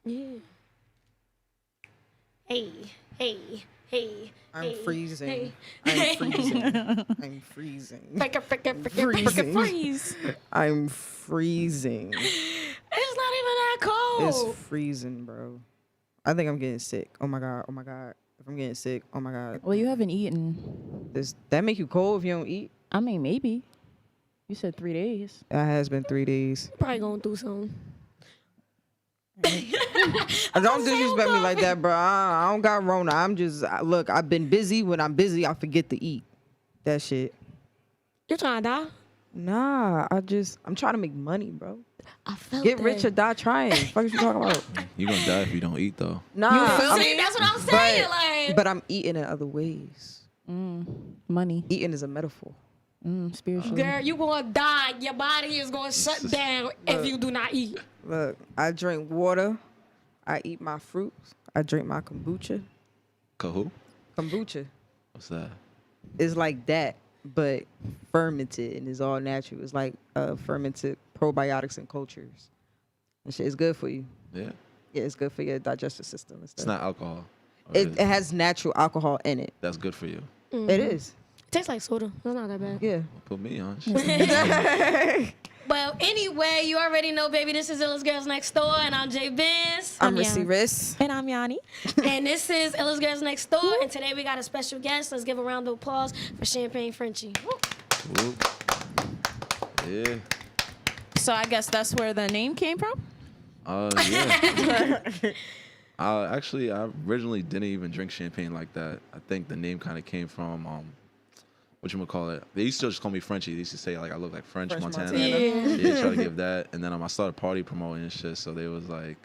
Yeah. Hey, hey, hey. I'm freezing. Hey. I'm freezing. I'm freezing. Freaking freeze. I'm freezing. It's not even that It's cold. freezing, bro. I think I'm getting sick. Oh my god. Oh my god. If I'm getting sick, oh my god. Well, you haven't eaten. Does that make you cold if you don't eat? I mean, maybe. You said 3 days. It has been 3 days. Probably going through something. Don't disrespect me like that, bro. I don't got Rona. Look, I've been busy. When I'm busy, I forget to eat. That shit. You're trying to die? Nah, I'm trying to make money, bro. I felt Get that. rich or die trying. What you talking about? You gonna die if you don't eat though. Nah, You feel me? That's what I'm saying. Like, but I'm eating in other ways. Money. Eating is a metaphor. Spiritually. girl, you gonna die. Your body is gonna shut down if you do not eat. Look, I drink water. I eat my fruits. I drink my kombucha. Who? Kombucha What's that? is like that, but fermented and it's all natural. It's like fermented probiotics and cultures. And shit is good for you. Yeah. Yeah, it's good for your digestive system and stuff. It's not alcohol. It has natural alcohol in it. That's good for you. It is. It tastes like soda. It's not that bad. Yeah. Put me on. Well, anyway, you already know, baby, this is Illest Girls Next Door, and I'm Jay Benz. I'm Rissy Riss. And I'm Yanni. And this is Illest Girls Next Door, and today we got a special guest. Let's give a round of applause for Champagne Frenchy. Woo. Whoop. Yeah. So I guess that's where the name came from? Yeah. I originally didn't even drink champagne like that. I think the name kind of came from whatchamacallit. They used to just call me Frenchy. They used to say like I look like French Montana. Yeah, try to give that. And then I started party promoting and shit. So they was like,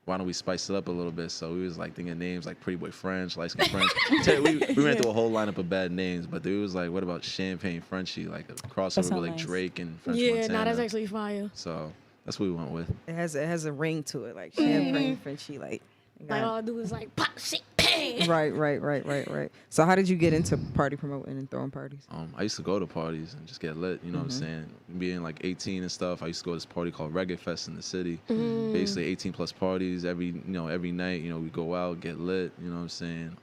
why don't we spice it up a little bit? So we was like thinking names like Pretty Boy French, Light Skin French. we ran through a whole lineup of bad names, but they was like, what about Champagne Frenchy? Like a crossover with like nice. Drake and French Yeah, Montana. that's actually fire. So that's what we went with. It has a ring to it, like champagne Frenchy, like. Like all I do is like pop, shake, bang. Right. So how did you get into party promoting and throwing parties? I used to go to parties and just get lit, you know what I'm saying? Being like 18 and stuff, I used to go to this party called Reggae Fest in the city. Basically 18 plus parties every night, we go out, get lit, you know what I'm saying?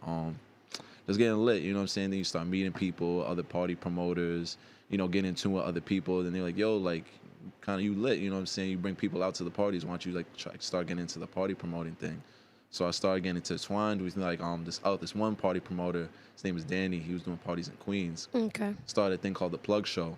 Just getting lit, you know what I'm saying? Then you start meeting people, other party promoters, getting in tune with other people. Then they're like, yo, like, kind of you lit, you know what I'm saying? You bring people out to the parties. Why don't you like start getting into the party promoting thing? So I started getting intertwined with like this one party promoter. His name is Danny. He was doing parties in Queens. Okay. Started a thing called the Plug Show.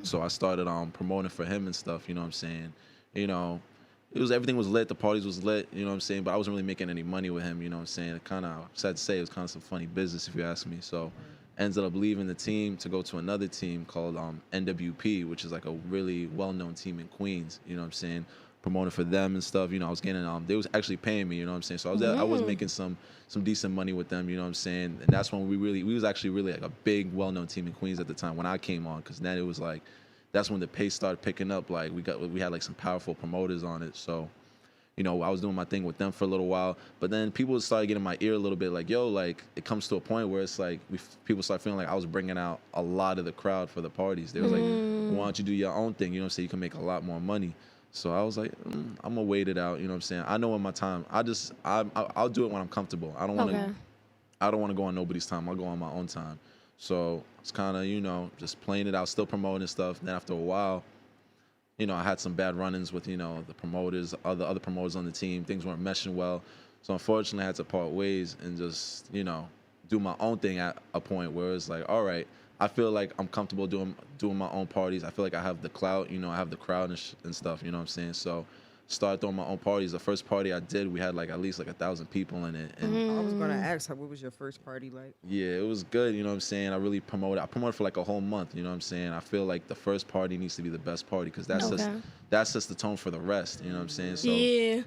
So I started promoting for him and stuff. You know what I'm saying? Everything was lit. The parties was lit. You know what I'm saying? But I wasn't really making any money with him. You know what I'm saying? It kind of sad to say it was kind of some funny business if you ask me. So ended up leaving the team to go to another team called NWP, which is like a really well-known team in Queens. You know what I'm saying? Promoting for them and stuff, I was getting they was actually paying me, you know what I'm saying? So I was making some decent money with them, you know what I'm saying? And that's when we was actually really like a big well-known team in Queens at the time when I came on, because then it was like that's when the pace started picking up. Like we had like some powerful promoters on it. So I was doing my thing with them for a little while, but then people started getting my ear a little bit like, yo, like it comes to a point where it's like people start feeling like I was bringing out a lot of the crowd for the parties. They was like, why don't you do your own thing, so you can make a lot more money. So I was like, I'm gonna wait it out. You know what I'm saying? I know in my time, I'll do it when I'm comfortable. I don't want to go on nobody's time. I'll go on my own time. So it's kind of, just playing it out, still promoting and stuff. Then after a while, I had some bad run-ins with, the promoters, other promoters on the team. Things weren't meshing well. So unfortunately, I had to part ways and just, do my own thing at a point where it's like, all right, I feel like I'm comfortable doing my own parties. I feel like I have the clout, I have the crowd and stuff, you know what I'm saying? So started throwing my own parties. The first party I did, we had like at least like 1,000 people in it. And I was gonna ask, what was your first party like? yeah, it was good, you know what I'm saying? I promoted for like a whole month, you know what I'm saying? I feel like the first party needs to be the best party because that's just the tone for the rest, you know what I'm saying? So yeah.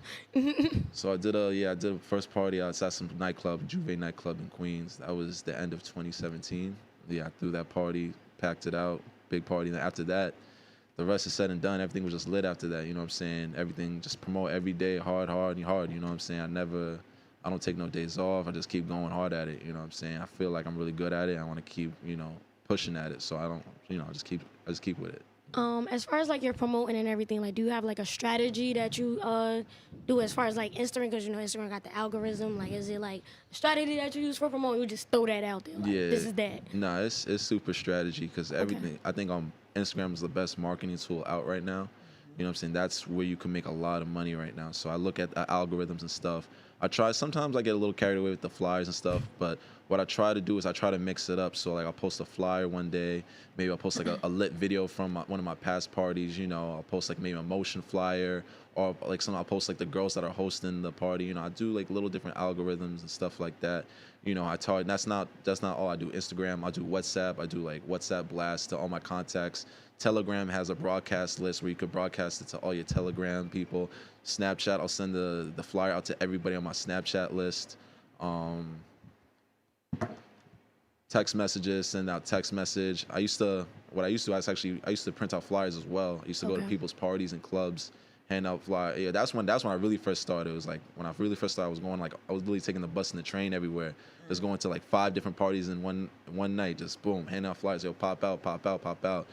So I did a first party. I was at some nightclub, Juve nightclub in Queens. That was the end of 2017. Yeah, I threw that party, packed it out, big party. And after that, the rest is said and done. Everything was just lit after that, you know what I'm saying? Everything, just promote every day, hard, you know what I'm saying? I don't take no days off. I just keep going hard at it, you know what I'm saying? I feel like I'm really good at it. I want to keep, pushing at it. So I don't, I just keep with it. As far as like your promoting and everything, like do you have like a strategy that you do as far as like Instagram? Because you know Instagram got the algorithm. Like, is it like a strategy that you use for promoting? You just throw that out there. Like, Yeah. this is that. Nah, it's super strategy because everything. I think Instagram is the best marketing tool out right now. You know what I'm saying? That's where you can make a lot of money right now. So I look at the algorithms and stuff. Sometimes I get a little carried away with the flyers and stuff, but what I try to do is I try to mix it up. So like I'll post a flyer one day, maybe I'll post like a lit video from one of my past parties, you know, I'll post like maybe a motion flyer, or like I'll post like the girls that are hosting the party, you know, I do like little different algorithms and stuff like that. You know, that's not all I do. Instagram, I do WhatsApp, I do like WhatsApp blasts to all my contacts. Telegram has a broadcast list where you could broadcast it to all your Telegram people. Snapchat, I'll send the flyer out to everybody on my Snapchat list. Text messages, send out text message. I used to print out flyers as well. I used to go to people's parties and clubs, hand out flyers. Yeah, that's when I really first started. It was like when I really first started, I was really taking the bus and the train everywhere. Just going to like 5 different parties in one night. Just boom, hand out flyers. Yo, pop out, pop out, pop out.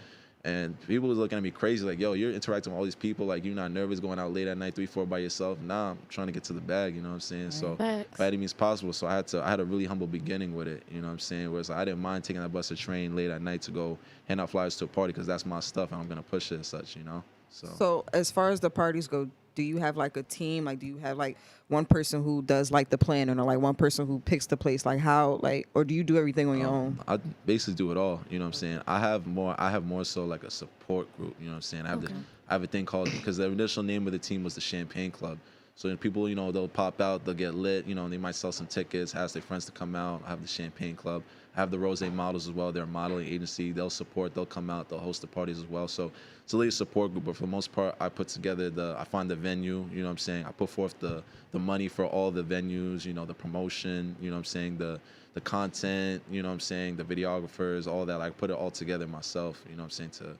And people was looking at me crazy, like, yo, you're interacting with all these people, like, you're not nervous going out late at night, 3, 4 by yourself. Nah, I'm trying to get to the bag, you know what I'm saying? So, Facts. by any means possible. So I had a really humble beginning with it, you know what I'm saying? Whereas I didn't mind taking that bus or train late at night to go hand out flyers to a party because that's my stuff and I'm going to push it as such, you know? So as far as the parties go, do you have like a team? Like, do you have like one person who does like the planning, or like one person who picks the place? Like how, like, or do you do everything on your own? I basically do it all, you know what I'm saying? I have more so like a support group, you know what I'm saying? I have a thing called, because the initial name of the team was the Champagne Club. So when people, you know, they'll pop out, they'll get lit, you know, and they might sell some tickets, ask their friends to come out. I have the Champagne Club. I have the Rose models as well. They're a modeling agency. They'll support, they'll come out, they'll host the parties as well. So it's a little support group, but for the most part, I put together I find the venue, you know what I'm saying? I put forth the money for all the venues, you know, the promotion, you know what I'm saying? The content, you know what I'm saying? The videographers, all that. I put it all together myself, you know what I'm saying?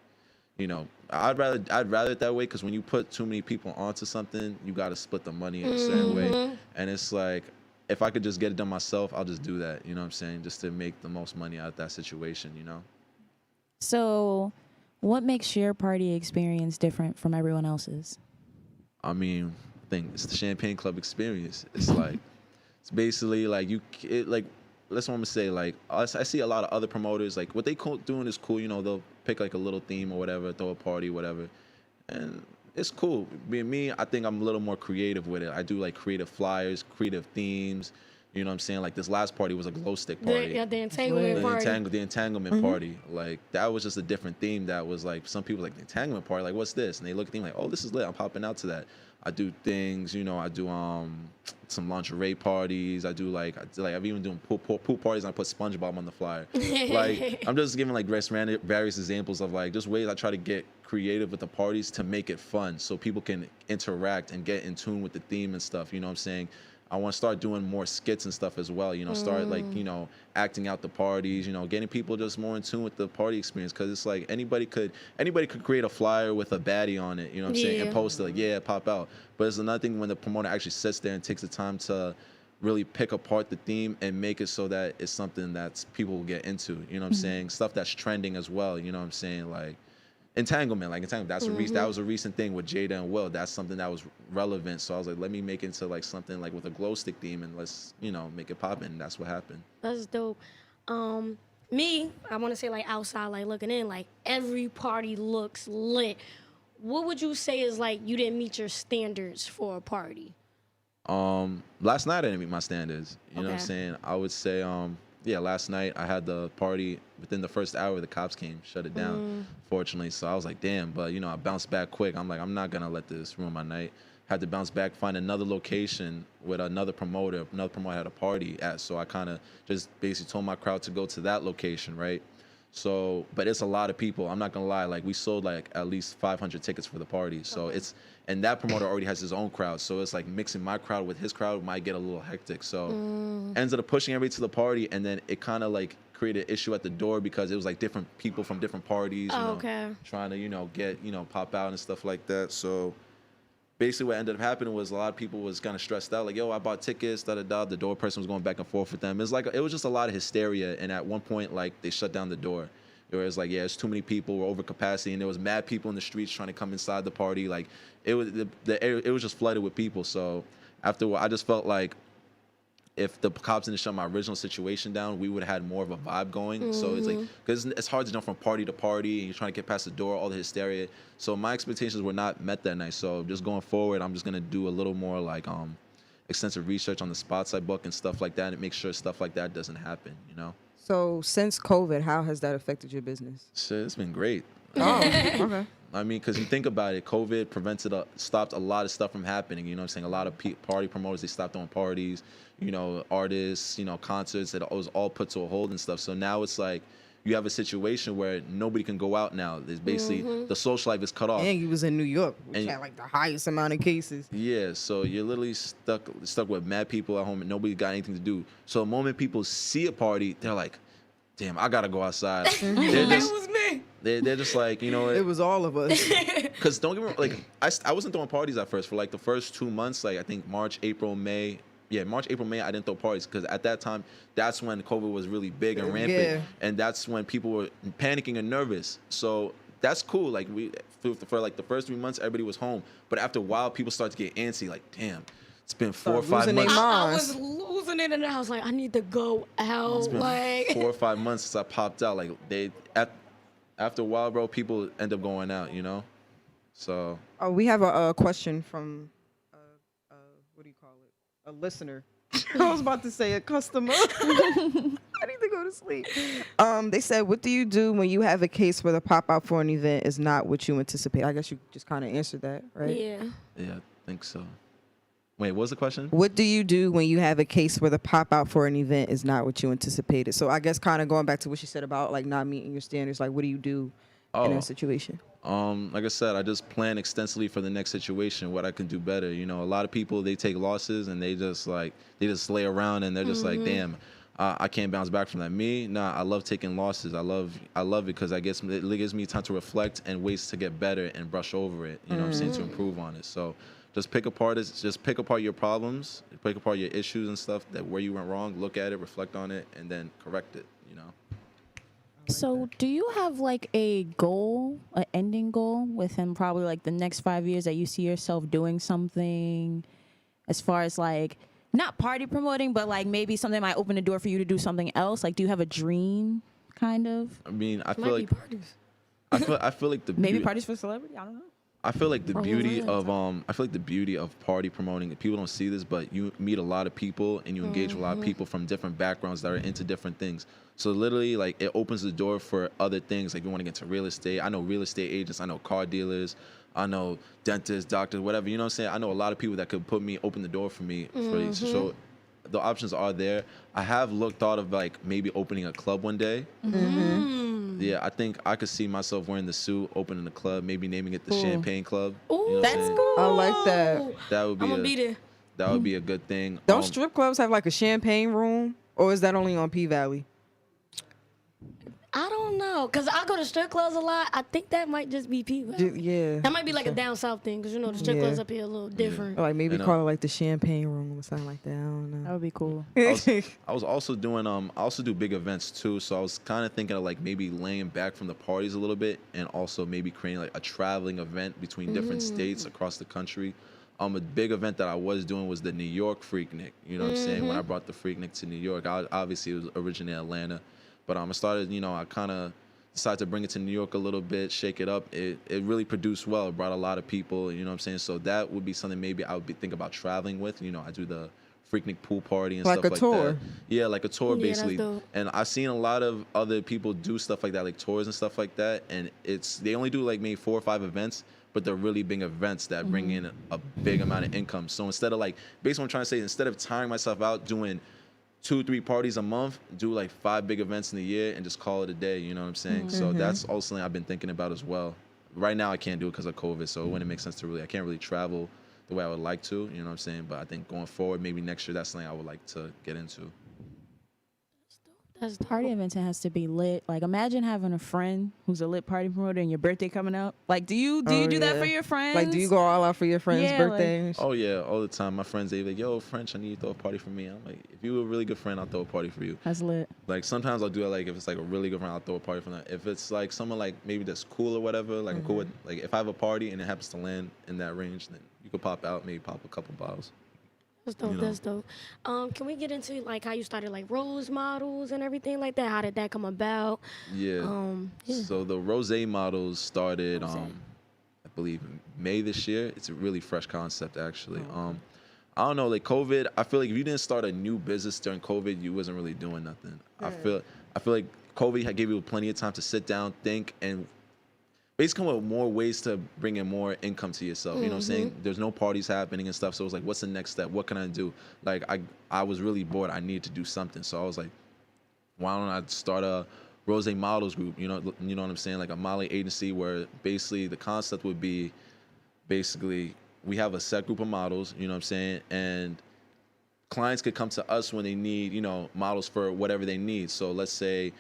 You know, I'd rather it that way, because when you put too many people onto something, you got to split the money in a certain way. And it's like, if I could just get it done myself, I'll just do that, you know what I'm saying? Just to make the most money out of that situation, you know? So what makes your party experience different from everyone else's? I mean, I think it's the Champagne Club experience. It's like, it's basically like that's what I'm gonna say. Like, I see a lot of other promoters, like what they doing is cool. You know, they'll pick like a little theme or whatever, throw a party, whatever, and it's cool. Being me, I think I'm a little more creative with it. I do like creative flyers, creative themes. You know what I'm saying? Like this last party was a glow stick party. The entanglement party. The entanglement party. Like that was just a different theme. That was like, some people like, the entanglement party. Like, what's this? And they look at me like, oh, this is lit. I'm popping out to that. I do things, you know. I do some lingerie parties. I've even doing pool parties. And I put SpongeBob on the flyer. Like, I'm just giving like various examples of like just ways I try to get creative with the parties to make it fun, so people can interact and get in tune with the theme and stuff. You know what I'm saying? I want to start doing more skits and stuff as well, you know, start like, you know, acting out the parties, you know, getting people just more in tune with the party experience. Cause it's like anybody could create a flyer with a baddie on it, you know what I'm saying? And post it like, yeah, pop out. But it's another thing when the promoter actually sits there and takes the time to really pick apart the theme and make it so that it's something that people will get into, you know what I'm saying? Stuff that's trending as well, you know what I'm saying? Like, Entanglement, that was a recent thing with Jada and Will. That's something that was relevant. So I was like, let me make it into like something like with a glow stick theme, and let's, you know, make it pop. And that's what happened. That's dope. Me, I want to say like outside, like looking in, like every party looks lit. What would you say is like you didn't meet your standards for a party? Last night I didn't meet my standards. You know what I'm saying? I would say, last night I had the party. Within the first hour, the cops came, shut it down, fortunately. So I was like, damn, but, you know, I bounced back quick. I'm like, I'm not going to let this ruin my night. Had to bounce back, find another location with another promoter. Another promoter had a party at, so I kind of just basically told my crowd to go to that location, right? So, but it's a lot of people. I'm not going to lie. Like, we sold like at least 500 tickets for the party. So and that promoter already has his own crowd. So it's like mixing my crowd with his crowd might get a little hectic. So ended up pushing everybody to the party, and then it kind of like created an issue at the door because it was like different people from different parties, you know, trying to, you know, get, you know, pop out and stuff like that. So basically what ended up happening was a lot of people was kind of stressed out, like, yo, I bought tickets, da-da-da. The door person was going back and forth with them. It was just a lot of hysteria, and at one point, like, they shut down the door. Where it's like, yeah, it's too many people, we're over capacity, and there was mad people in the streets trying to come inside the party. Like it was it was just flooded with people. So after a while, I just felt like if the cops didn't shut my original situation down, we would have had more of a vibe going. So it's like, because it's hard to jump from party to party, and you're trying to get past the door, all the hysteria. So my expectations were not met that night. So just going forward, I'm just gonna do a little more like extensive research on the spots I book and stuff like that, and make sure stuff like that doesn't happen. You know. So since COVID, how has that affected your business? Shit, it's been great. Oh, okay. I mean, because you think about it, COVID stopped a lot of stuff from happening. You know what I'm saying? A lot of party promoters, they stopped doing parties, you know, artists, you know, concerts, it was all put to a hold and stuff. So now it's like you have a situation where nobody can go out now. There's basically the social life is cut off. And you was in New York, which And- had like the highest amount of cases. Yeah, so you're literally stuck with mad people at home and nobody got anything to do. So the moment people see a party, they're like, damn, I gotta go outside. It was me. They're just like, you know, It was all of us. because don't get me wrong, like I wasn't throwing parties at first for like the first 2 months, like I think March, April, May, I didn't throw parties because at that time, that's when COVID was really big and rampant, Yeah. and that's when people were panicking and nervous. So that's cool. Like for like the first 3 months, everybody was home, but after a while, people started to get antsy. Like, damn, it's been 4 or 5 losing their months. mind. I was losing it, and I was like, I need to go out. It's been Like, 4 or 5 months since I popped out. Like after a while, bro, people end up going out. You know, so. Oh, we have a question from, what do you call it? A listener. I was about to say a customer. I need to go to sleep. They said, what do you do when you have a case where the pop out for an event is not what you anticipate? I guess you just kind of answered that, right? yeah. Yeah, I think so. Wait, what was the question? What do you do when you have a case where the pop out for an event is not what you anticipated? So I guess kind of going back to what she said about like not meeting your standards, like what do you do in that situation? Like I said, I just plan extensively for the next situation, what I can do better. You know, a lot of people, they take losses and they just lay around and they're just like, damn, I can't bounce back from that. Me, nah, I love taking losses. I love it because it gives me time to reflect and ways to get better and brush over it. You know what I'm saying, to improve on it. So just pick apart your problems, pick apart your issues and stuff, that where you went wrong, look at it, reflect on it, and then correct it, you know. So, do you have like a goal, an ending goal with him? Probably like the next 5 years that you see yourself doing something, as far as like not party promoting, but like maybe something might open the door for you to do something else. Like, do you have a dream, kind of? I mean, I Might feel be like parties. I feel like the Maybe beauty- parties for celebrity. I don't know. I feel like the Or beauty whoever. of I feel like the beauty of party promoting, people don't see this, but you meet a lot of people and you engage with a lot of people from different backgrounds that are into different things. So literally, like, it opens the door for other things. Like, you want to get into real estate. I know real estate agents. I know car dealers. I know dentists, doctors, whatever. You know what I'm saying? I know a lot of people that could open the door for me. So the options are there. I have thought of like maybe opening a club one day. Yeah, I think I could see myself wearing the suit, opening the club, maybe naming it the Champagne Club. Ooh, You know what I'm that's saying? cool. I like that. That would be I'm gonna be there. that would be a good thing. Don't strip clubs have like a champagne room, or is that only on P Valley? I don't know, cause I go to strip clubs a lot. I think that might just be people. Yeah. That might be like a down south thing, cause you know the strip Yeah. clubs up here a little different. Or like maybe You know. call it like the champagne room or something like that. I don't That know. would be cool. I was also doing I also do big events too, so I was kind of thinking of like maybe laying back from the parties a little bit and also maybe creating like a traveling event between different states across the country. A big event that I was doing was the New York Freaknik. You know what I'm saying? When I brought the Freaknik to New York, obviously it was originally Atlanta, but I started, you know, I kind of decided to bring it to New York a little bit, shake it up. It really produced well. It brought a lot of people, you know what I'm saying? So that would be something maybe I would think about traveling with. You know, I do the Freaknik pool party and Like stuff a like tour. that. Yeah, like a tour Yeah, that's basically. dope. And I've seen a lot of other people do stuff like that, like tours and stuff like that. And they only do like maybe 4 or 5 events, but they're really big events that bring in a big amount of income. So instead of like, basically what I'm trying to say, instead of tiring myself out doing 2-3 parties a month, do like 5 big events in a year and just call it a day. You know what I'm saying? So that's also something I've been thinking about as well. Right now I can't do it because of COVID, so it wouldn't make sense to I can't really travel the way I would like to. You know what I'm saying? But I think going forward, maybe next year, that's something I would like to get into. That's dope. Party event has to be lit. Like, imagine having a friend who's a lit party promoter and your birthday coming up. Like, do you do that for your friends? Like, do you go all out for your friends' Yeah, like- birthdays? Oh yeah, all the time. My friends, they like, yo, French, I need you to throw a party for me. I'm like, if you're a really good friend, I'll throw a party for you. That's lit. Like sometimes I'll do it like if it's like a really good friend, I'll throw a party for them. If it's like someone like maybe that's cool or whatever, like I'm cool with, like if I have a party and it happens to land in that range, then you could pop out, maybe pop a couple bottles. That's dope. You know. That's dope. Can we get into like how you started like rose models and everything like that? How did that come about? Yeah. Yeah. So the rose models started, Rosé. I believe May this year. It's a really fresh concept actually. I don't know, like COVID. I feel like if you didn't start a new business during COVID, you wasn't really doing nothing. I feel like COVID had gave you plenty of time to sit down, think, and basically come up with more ways to bring in more income to yourself. You know what I'm saying? There's no parties happening and stuff. So it was like, what's the next step? What can I do? Like I was really bored. I needed to do something. So I was like, why don't I start a Rose Models group? You know what I'm saying? Like a modeling agency where basically the concept would be basically we have a set group of models, you know what I'm saying? And clients could come to us when they need, models for whatever they need. So let's say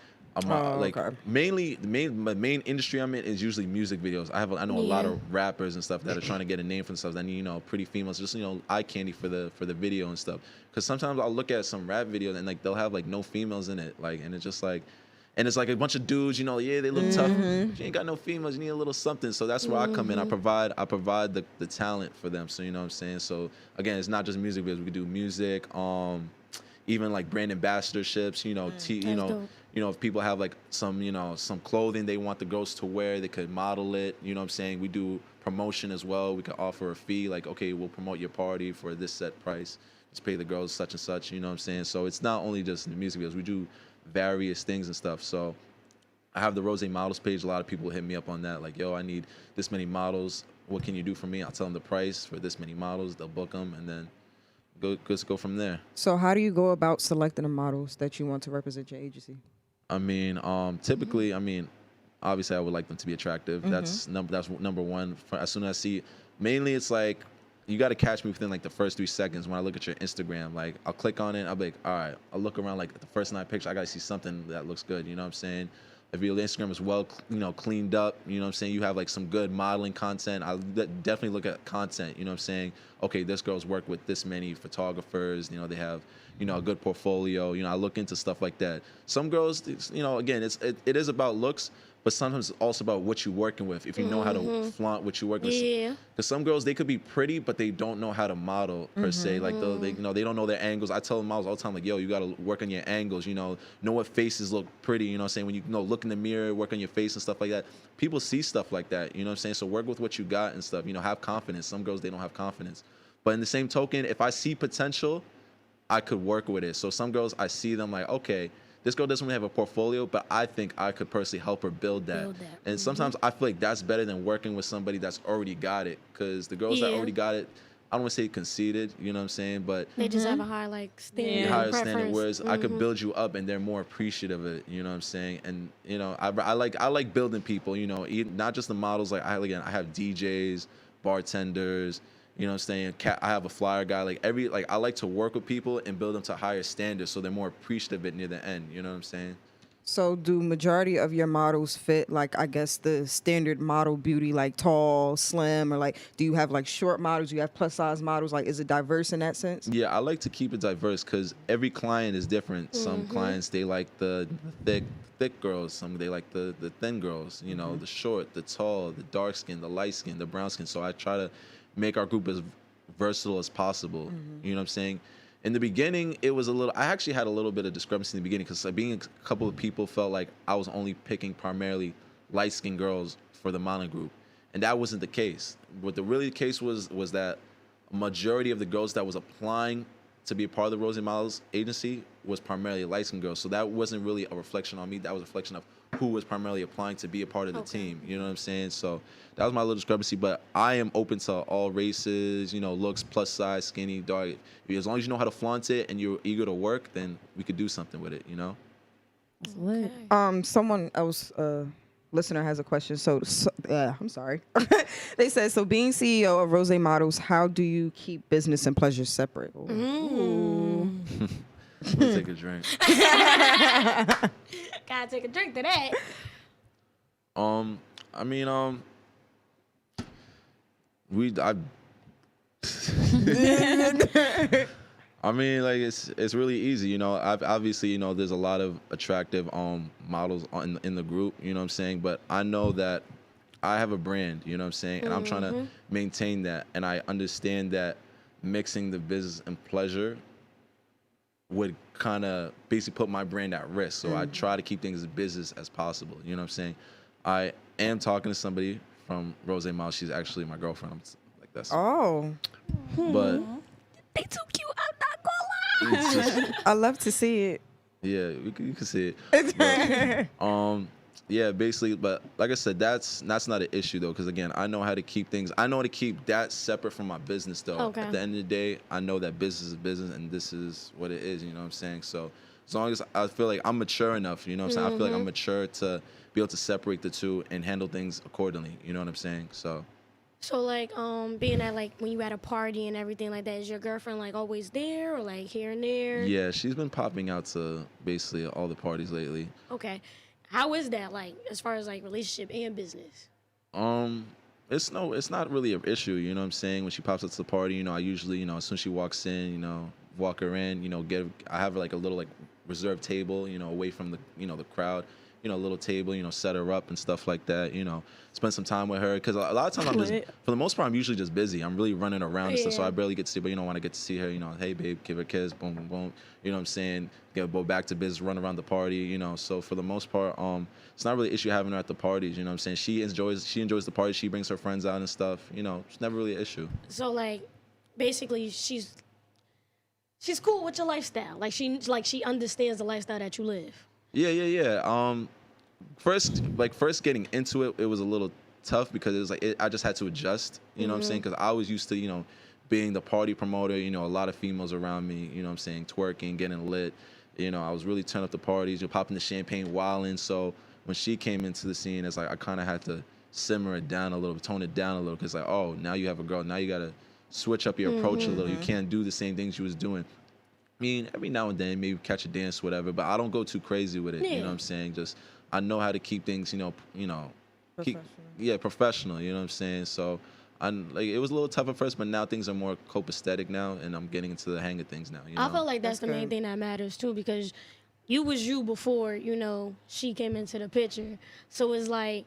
mainly the main industry I'm in is usually music videos. I know a lot of rappers and stuff that are trying to get a name for themselves that need, pretty females, just eye candy for the video and stuff. Because sometimes I'll look at some rap videos and like they'll have like no females in it, like, and it's just like, and it's like a bunch of dudes, yeah, they look tough. But you ain't got no females. You need a little something. So that's where I come in. I provide the talent for them. So you know what I'm saying. So again, it's not just music videos. We could do music, even like brand ambassadorships. If people have like some clothing they want the girls to wear, they could model it. You know what I'm saying. We do promotion as well. We could offer a fee. Like, okay, we'll promote your party for this set price. Just pay the girls such and such. You know what I'm saying. So it's not only just the music videos. We do various things and stuff. So I have the Rose Models page. A lot of people hit me up on that, like, yo, I need this many models. What can you do for me? I'll tell them the price for this many models. They'll book them, and then go from there. So how do you go about selecting the models that you want to represent your agency? I mean, typically, obviously, I would like them to be attractive. That's number one. As soon as I see, mainly it's like, you got to catch me within like the first 3 seconds when I look at your Instagram. Like I'll click on it. I'll be like, all right. I'll look around like the first 9 pictures. I got to see something that looks good. You know what I'm saying? If your Instagram is well, cleaned up, you know what I'm saying? You have like some good modeling content. I'll definitely look at content. You know what I'm saying? Okay, this girl's worked with this many photographers. They have, a good portfolio. I look into stuff like that. Some girls, again, it is about looks, but sometimes it's also about what you're working with. If you know how to flaunt what you're working with. Yeah. Because some girls, they could be pretty, but they don't know how to model per se. Like they don't know their angles. I tell models all the time, like, yo, you got to work on your angles. Know what faces look pretty. You know what I'm saying? When you look in the mirror, work on your face and stuff like that. People see stuff like that. You know what I'm saying? So work with what you got and stuff. Have confidence. Some girls, they don't have confidence. But in the same token, if I see potential, I could work with it. So some girls, I see them like, okay, this girl doesn't really have a portfolio, but I think I could personally help her build that. And sometimes I feel like that's better than working with somebody that's already got it. Because the girls that already got it, I don't want to say conceited, you know what I'm saying? But they just have a high standard. Higher standard, whereas I could build you up and they're more appreciative of it, you know what I'm saying? And, I like building people, not just the models. Like I have DJs, bartenders, you know what I'm saying? I have a flyer guy. I like to work with people and build them to higher standards so they're more appreciative of it near the end. You know what I'm saying? So do majority of your models fit, like, I guess, the standard model beauty, like tall, slim, or like, do you have like short models? Do you have plus size models? Like, is it diverse in that sense? Yeah, I like to keep it diverse because every client is different. Some clients, they like the thick girls. Some they like the thin girls, the short, the tall, the dark skin, the light skin, the brown skin. So I try to make our group as versatile as possible. You know what I'm saying? In the beginning, I actually had a little bit of discrepancy in the beginning because being a couple of people felt like I was only picking primarily light-skinned girls for the modeling group. And that wasn't the case. What the really case was that a majority of the girls that was applying to be a part of the Rose Models agency was primarily light-skinned girls. So that wasn't really a reflection on me. That was a reflection of who was primarily applying to be a part of the team. You know what I'm saying? So that was my little discrepancy. But I am open to all races, looks, plus size, skinny, dark. As long as you know how to flaunt it and you're eager to work, then we could do something with it, That's lit. Someone else, listener has a question. So I'm sorry. They said, so being CEO of Rose Models, how do you keep business and pleasure separate? We'll take a drink. Gotta take a drink to that. I mean, I I mean, like it's really easy, you know. I've obviously, you know, there's a lot of attractive models in the group, you know what I'm saying. But I know that I have a brand, you know what I'm saying, and I'm trying to maintain that. And I understand that mixing the business and pleasure would kind of basically put my brand at risk. So I try to keep things as business as possible. You know what I'm saying? I am talking to somebody from Rose Miles. She's actually my girlfriend. I'm like that's. Oh, But They too cute. I'm not gonna lie. it's just, I love to see it. yeah, you can see it. But, yeah, basically. But like I said, that's not an issue though, because again, I know how to keep things. I know how to keep that separate from my business though. Okay. At the end of the day, I know that business is business, and this is what it is. You know what I'm saying? So as long as I feel like I'm mature enough, you know what I'm saying? I feel like I'm mature to be able to separate the two and handle things accordingly. You know what I'm saying? So. So like, being at like when you at a party and everything like that, is your girlfriend like always there or like here and there? Yeah, she's been popping out to basically all the parties lately. Okay. How is that like as far as like relationship and business? It's not really an issue, you know what I'm saying? When she pops up to the party, you know, I usually, you know, as soon as she walks in, you know, walk her in, you know, I have like a little like reserved table, you know, away from the, you know, the crowd, you know, a little table, you know, set her up and stuff like that, you know, spend some time with her. Because a lot of times I'm just, for the most part, I'm usually just busy. I'm really running around and stuff, so I barely get to see, but, you know, when I get to see her, you know, hey, babe, give her a kiss, boom, boom, boom, you know what I'm saying? Go back to business, run around the party, you know. So for the most part, it's not really an issue having her at the parties, you know what I'm saying? She enjoys the party. She brings her friends out and stuff, you know. It's never really an issue. So like, basically, she's cool with your lifestyle. Like she understands the lifestyle that you live. Yeah. First getting into it, it was a little tough because it was like I just had to adjust. You know what I'm saying? Because I was used to, you know, being the party promoter. You know, a lot of females around me. You know what I'm saying? Twerking, getting lit. You know, I was really turning up the parties. You're popping the champagne, wilding. So when she came into the scene, it's like I kind of had to simmer it down a little, tone it down a little, because like, oh, now you have a girl. Now you gotta switch up your approach a little. You can't do the same things you was doing. I mean, every now and then, maybe catch a dance, whatever, but I don't go too crazy with it. Yeah. You know what I'm saying? Just, I know how to keep things, you know, Professional. professional. You know what I'm saying? So, it was a little tough at first, but now things are more copacetic now, and I'm getting into the hang of things now. You know? I feel like that's the main good. thing that matters too, because you was you before, you know, she came into the picture. So it's like,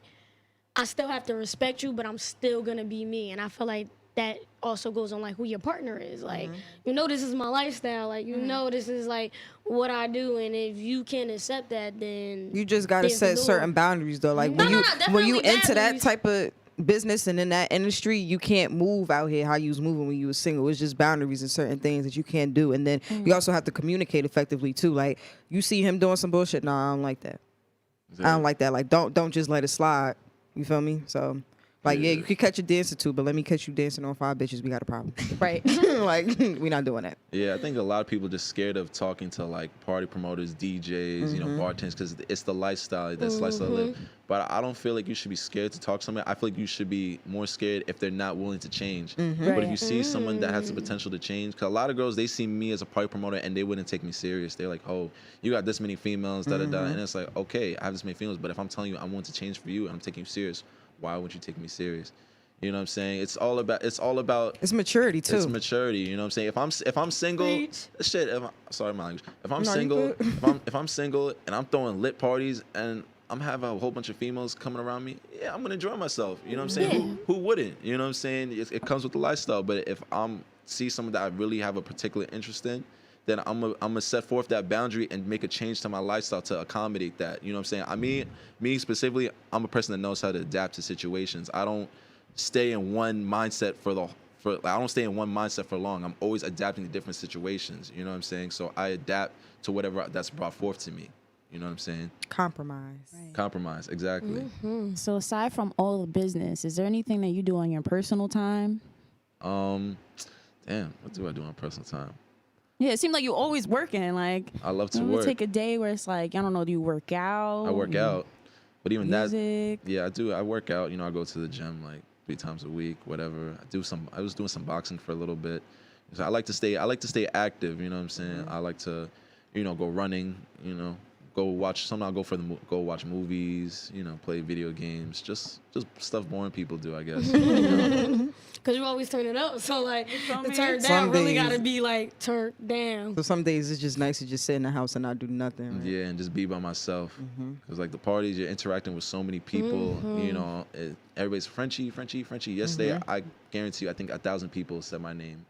I still have to respect you, but I'm still gonna be me. And I feel like that also goes on like who your partner is. Like, you know, this is my lifestyle. Like, you know, this is like what I do. And if you can't accept that, then You just gotta there's set no- certain boundaries though. Like No, when no, you no, when you definitely into that boundaries. type of business and in that industry, you can't move out here how you was moving when you was single. It's just boundaries and certain things that you can't do. And then you also have to communicate effectively too. Like you see him doing some bullshit. Nah, I don't like that. I don't like that. Like don't just let it slide. You feel me? So like yeah, you could catch a dancer too, but let me catch you dancing on 5 bitches. We got a problem. Right. Like we not doing that. Yeah, I think a lot of people just scared of talking to like party promoters, DJs, you know, bartenders, because it's the lifestyle. That's the lifestyle they live. But I don't feel like you should be scared to talk to somebody. I feel like you should be more scared if they're not willing to change. But if you see someone that has the potential to change, because a lot of girls, they see me as a party promoter and they wouldn't take me serious. They're like, oh, you got this many females, da da da. And it's like, okay, I have this many females, but if I'm telling you I'm willing to change for you and I'm taking you serious, why would you take me serious? You know what I'm saying? It's all about It's maturity too. It's maturity. You know what I'm saying? If I'm single, Preach. shit. Sorry, my language. If I'm No, you single, good. if I'm single and I'm throwing lit parties and I'm having a whole bunch of females coming around me, yeah, I'm gonna enjoy myself. You know what I'm saying? Who wouldn't? You know what I'm saying? It comes with the lifestyle. But if I'm see someone that I really have a particular interest in, then I'm gonna set forth that boundary and make a change to my lifestyle to accommodate that. You know what I'm saying? I mean, me specifically, I'm a person that knows how to adapt to situations. I don't stay in one mindset I don't stay in one mindset for long. I'm always adapting to different situations. You know what I'm saying? So I adapt to whatever that's brought forth to me. You know what I'm saying? Compromise. Compromise, exactly. So aside from all the business, is there anything that you do on your personal time? Damn, what do I do on personal time? Yeah, it seemed like you're always working. Like I love to you ever work. take a day where it's like, I don't know, do you work out? I work out, but even Music? that, yeah, I do. I work out. You know, I go to the gym like 3 times a week, whatever. I was doing some boxing for a little bit. So I like to stay active. You know what I'm saying? I like to go running, go watch. Sometimes go go watch movies, play video games, just stuff boring people do, I guess. Cause you always turn it up, so like the me? turn down Some really days- gotta be like turned down. So some days it's just nice to just sit in the house and not do nothing. Right? Yeah, and just be by myself. Cause like the parties, you're interacting with so many people. Everybody's Frenchy. Yesterday, I guarantee you, I think 1,000 people said my name,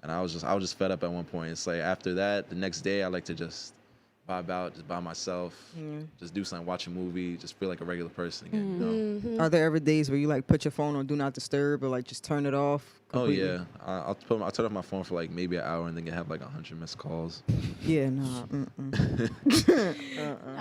and I was just fed up at one point. It's like after that, the next day, I like to just vibe out, just by myself, just do something, watch a movie, just feel like a regular person again. Are there ever days where you like put your phone on do not disturb or like just turn it off? Oh completely? yeah, I'll turn off my phone for like maybe an hour and then have like 100 missed calls. Yeah, nah.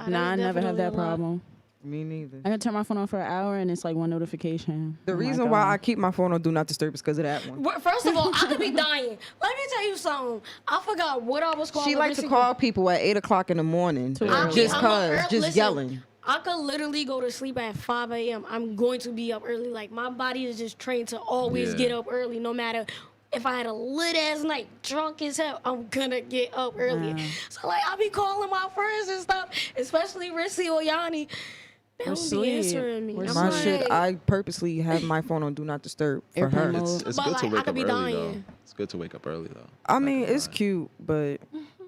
Nah, I never have that problem. Me neither. I can turn my phone on for an hour and it's like one notification. The Oh my reason why God. I keep my phone on do not disturb is because of that one. Well, first of all, I could be dying. Let me tell you something. I forgot what I was calling. She likes to call people at 8 o'clock in the morning, Too I early. just I'm cause, up just listen, yelling. I could literally go to sleep at 5 a.m. I'm going to be up early. Like my body is just trained to always Yeah. get up early, no matter if I had a lit ass night, drunk as hell. I'm gonna get up early. Wow. So like I be calling my friends and stuff, especially Rissy or Yanni. They We're don't be sweet. answering me. We're I'm My like, shit, I purposely have my phone on do not disturb for Airplane her. mode. It's But, good like, to I wake could up be early though. dying. It's good to wake up early though. I Not mean, gonna it's lie. cute, but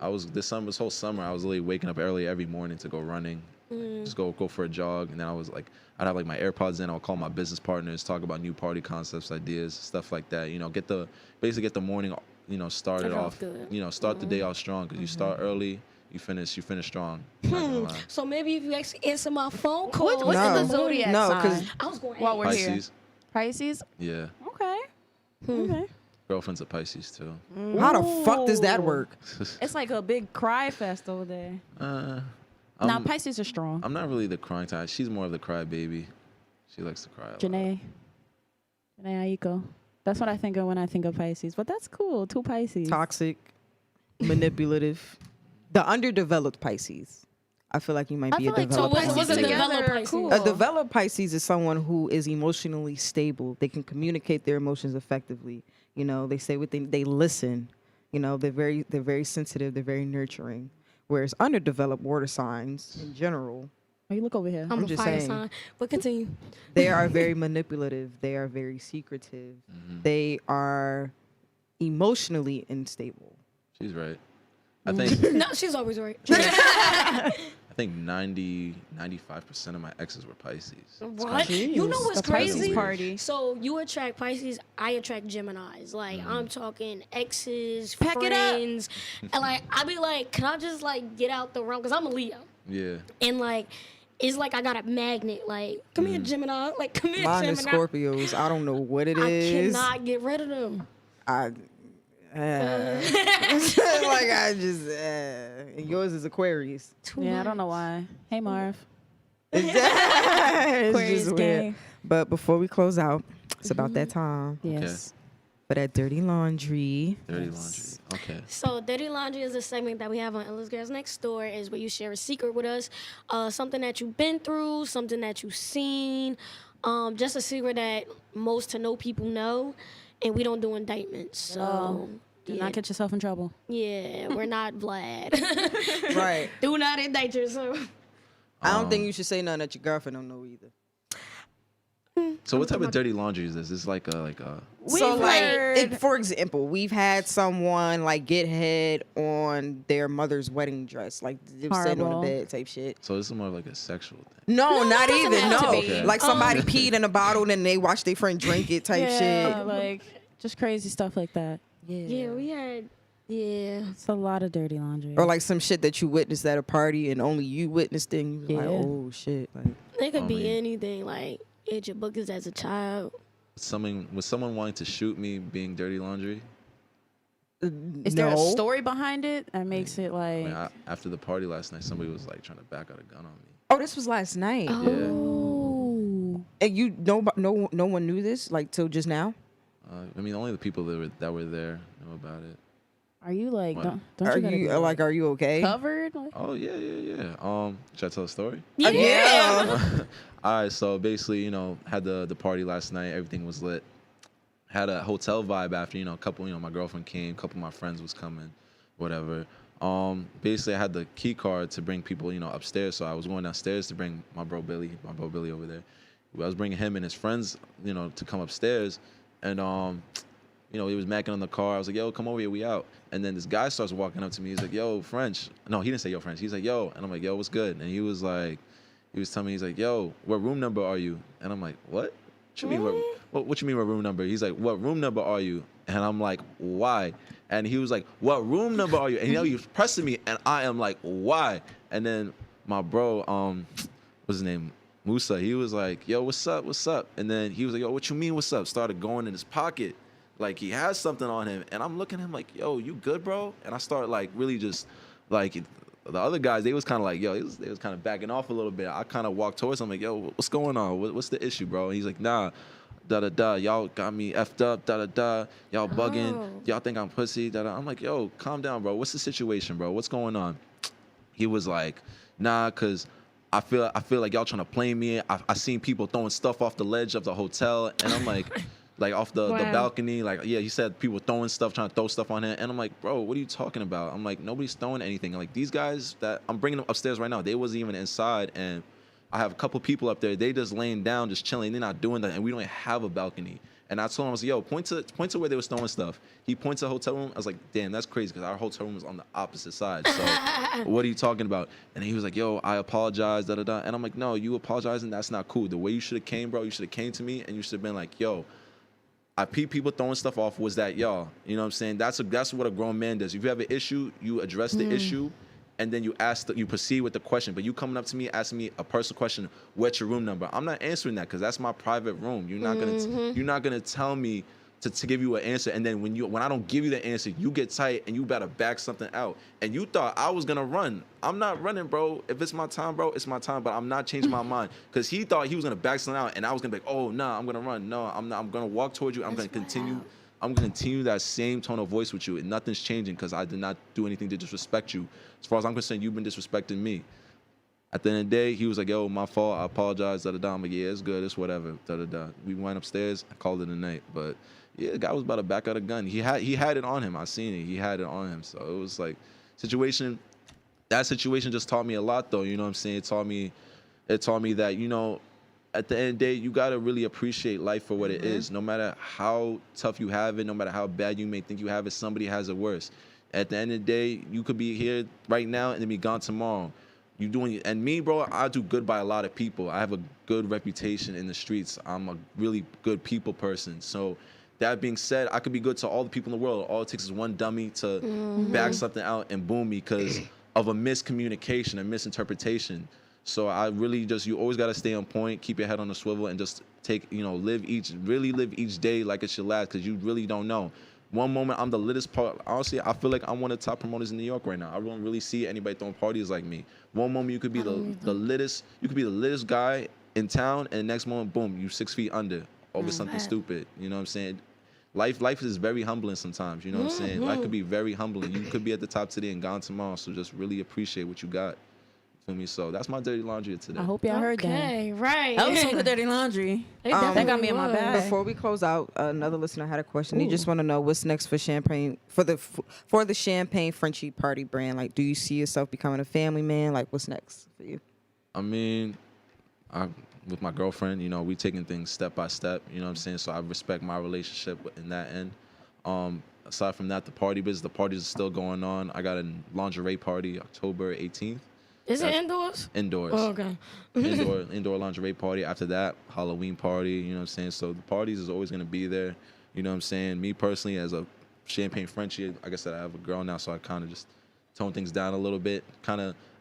I was this whole summer I was literally waking up early every morning to go running, just go for a jog, and then I was like, I'd have like my AirPods in. I'll call my business partners, talk about new party concepts, ideas, stuff like that. Basically get the morning, started Start off off. good. Start the day off strong because you start early, you finish strong. Not gonna lie. So maybe if you actually answer my phone call, What's No. the zodiac No, sign? 'cause- I was going. While we're here. Pisces, Pisces? yeah. Okay. Okay. Girlfriend's a Pisces too. how the fuck does that work? It's like a big cry fest over there. Now, Pisces are strong. I'm not really the crying type. She's more of the cry baby. She likes to cry a lot. Janae Aiko. That's what I think of when I think of Pisces. But that's cool. 2 Pisces. Toxic, manipulative. The underdeveloped Pisces. I feel like you might I be a feel like developed so what's Pisces. a together developed are Pisces? cool. A developed Pisces is someone who is emotionally stable. They can communicate their emotions effectively. They say what they listen. They're very sensitive. They're very nurturing. Whereas underdeveloped water signs in general, Oh, you look over here. I'm a just fire saying. sign. But continue. they are very manipulative. They are very secretive. They are emotionally unstable. She's right. I think No, she's always right. I think 95% of my exes were Pisces. What? You know what's The Pisces crazy? party. So you attract Pisces, I attract Geminis. Like I'm talking exes, Pack it up. friends, and like I be like, can I just like get out the realm? Cause I'm a Leo, Yeah. and like it's like I got a magnet. Like come here, Gemini. Like come here, Mine is Gemini. Scorpios. I don't know what it I is. cannot get rid of them. And yours is Aquarius. Too Yeah, I much. don't know why. Hey, Marv. It's Aquarius just gang. weird. But before we close out, it's about that time Yes. for that dirty laundry. Dirty laundry. Okay. So, Dirty Laundry is a segment that we have on Illest Girls Next Door, is where you share a secret with us, something that you've been through, something that you've seen, just a secret that most to no people know, and we don't do indictments. So, Do not get yourself in trouble. yeah, we're not Vlad. Right. Do not indict yourself. I don't think you should say nothing that your girlfriend don't know either. So what type of dirty laundry is this? Is like a So We've like, heard- for example, we've had someone like get head on their mother's wedding dress, like them sitting on Horrible. the bed type shit. so this is more like a sexual thing. No, not it doesn't even. have to No, be. Okay. like somebody peed in a bottle and they watched their friend drink it type Yeah, shit. like just crazy stuff like that. Yeah, we had, yeah. It's a lot of dirty laundry. Or like some shit that you witnessed at a party and only you witnessed it. And you was like, Yeah. oh shit. Like, It could I be mean- anything, like, hit your bookers as a child. Was someone wanting to shoot me being dirty laundry? Is there a no. story behind it that makes it I like? mean, after the party last night, somebody was like trying to back out a gun on me. Oh, this was last night. Oh. And you no one knew this like till just now. I mean, only the people that were there know about it. Are you like? What? Don't Are you gotta you be, like are you okay? covered? Like, Oh yeah. Should I tell a story? Yeah. All right, so basically, had the party last night. Everything was lit. Had a hotel vibe after, a couple, my girlfriend came, a couple of my friends was coming, whatever. Basically I had the key card to bring people, upstairs. So I was going downstairs to bring my bro Billy over there. I was bringing him and his friends, to come upstairs, and he was macking on the car. I was like, yo, come over here, we out. And then this guy starts walking up to me. He's like, yo, French. No, he didn't say yo, French. He's like, yo. And I'm like, yo, what's good? And he was telling me, he's like, yo, what room number are you? And I'm like, what? What you mean, what you mean, what room number? He's like, what room number are you? And I'm like, why? And he was like, what room number are you? And he was pressing me, and I am like, why? And then my bro, what's his name? Musa, he was like, yo, what's up, what's up? And then he was like, yo, what you mean, what's up? Started going in his pocket, like he has something on him. And I'm looking at him like, yo, you good, bro? And I started like really just like, the other guys, they was kind of like, yo, they was kind of backing off a little bit. I kind of walked towards him like, yo, what's going on? What's the issue, bro? And he's like, nah, da-da-da, y'all got me effed up, da-da-da, y'all bugging, y'all think I'm pussy, da-da. I'm like, yo, calm down, bro. What's the situation, bro? What's going on? He was like, nah, because I feel like y'all trying to play me. I seen people throwing stuff off the ledge of the hotel, and I'm like, like off the balcony. Like, yeah, he said people throwing stuff, trying to throw stuff on him. And I'm like, bro, what are you talking about? I'm like, nobody's throwing anything. Like, these guys that I'm bringing them upstairs right now, they wasn't even inside. And I have a couple people up there. They just laying down, just chilling. They're not doing that. And we don't have a balcony. And I told him, I was like, yo, point to where they was throwing stuff. He points to the hotel room. I was like, damn, that's crazy, because our hotel room is on the opposite side. So what are you talking about? And he was like, yo, I apologize, da-da-da. And I'm like, no, you apologizing? That's not cool. The way you should have came, bro, you should have came to me, and you should have been like, yo, I peep people throwing stuff off. Was that y'all? You know what I'm saying? That's what a grown man does. If you have an issue, you address the issue, and then you proceed with the question. But you coming up to me, asking me a personal question, what's your room number? I'm not answering that, because that's my private room. You're not gonna tell me to give you an answer, and then when I don't give you the answer, you get tight and you better back something out. And you thought I was gonna run. I'm not running, bro. If it's my time, bro, it's my time. But I'm not changing my mind, because he thought he was gonna back something out, and I was gonna be like, oh nah, I'm gonna run. No, I'm not. I'm gonna walk towards you. I'm gonna continue. I'm gonna continue that same tone of voice with you, and nothing's changing, because I did not do anything to disrespect you. As far as I'm concerned, you've been disrespecting me. At the end of the day, he was like, yo, my fault, I apologize, da-da-da. I'm like, yeah, it's good, it's whatever, da-da-da. We went upstairs, I called it a night. But yeah, the guy was about to back out a gun. He had it on him. I seen it. He had it on him. So it was like, that situation just taught me a lot, though. You know what I'm saying? It taught me that, at the end of the day, you got to really appreciate life for what it is. No matter how tough you have it, no matter how bad you may think you have it, somebody has it worse. At the end of the day, you could be here right now and then be gone tomorrow. And me, bro, I do good by a lot of people. I have a good reputation in the streets. I'm a really good people person. So that being said, I could be good to all the people in the world. All it takes is one dummy to back something out and boom me because of a miscommunication, a misinterpretation. So I really you always got to stay on point, keep your head on the swivel, and just live each day like it's your last, because you really don't know. One moment I'm the littest part. Honestly, I feel like I'm one of the top promoters in New York right now. I don't really see anybody throwing parties like me. One moment you could be the littest, guy in town, and the next moment, boom, you 6 feet under over something stupid. You know what I'm saying? Life is very humbling sometimes. You know what I'm saying? Life could be very humbling. You could be at the top today and gone tomorrow. So just really appreciate what you got. Feel me? So that's my dirty laundry today. I hope y'all heard that. Okay, right. That was some good dirty laundry. That got me in my bag. Before we close out, another listener had a question. He just want to know what's next for Champagne for the Champagne Frenchy party brand. Like, do you see yourself becoming a family man? Like, what's next for you? I mean, with my girlfriend, we taking things step by step. You know what I'm saying? So I respect my relationship in that end. Aside from that, the parties are still going on. I got a lingerie party October 18th. Is it indoors? Indoors. Oh, okay. Indoor lingerie party. After that, Halloween party. You know what I'm saying? So the parties is always going to be there. You know what I'm saying? Me personally, as a Champagne Frenchy, like I said, I have a girl now, so I kind of just tone things down a little bit.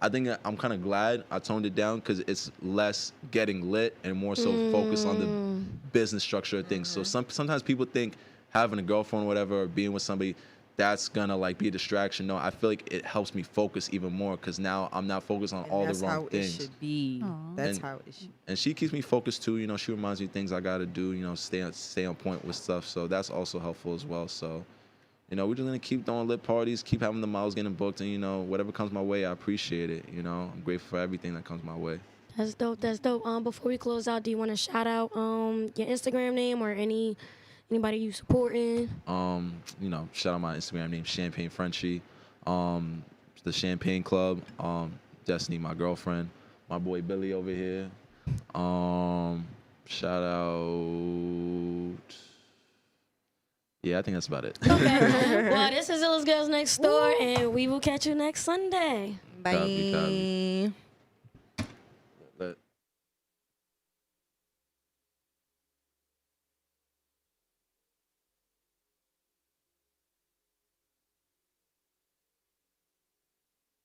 I think I'm kind of glad I toned it down, because it's less getting lit and more so focused on the business structure of things. So sometimes people think having a girlfriend or whatever, or being with somebody, that's gonna be a distraction. No, I feel like it helps me focus even more, because now I'm not focused on all the wrong things. That's how it should be. That's how it should be. And she keeps me focused too. She reminds me of things I gotta do. Stay on point with stuff. So that's also helpful as well. So, we're just gonna keep throwing lit parties, keep having the miles getting booked, and whatever comes my way, I appreciate it. I'm grateful for everything that comes my way. That's dope. Before we close out, do you want to shout out your Instagram name or anybody you supporting? Shout out my Instagram name, Champagne Frenchy. the Champagne Club. Destiny, my girlfriend. My boy Billy over here. Shout out. Yeah, I think that's about it. Okay. Well, this is Illest Girls Next Door, and we will catch you next Sunday. Bye. Copy, copy.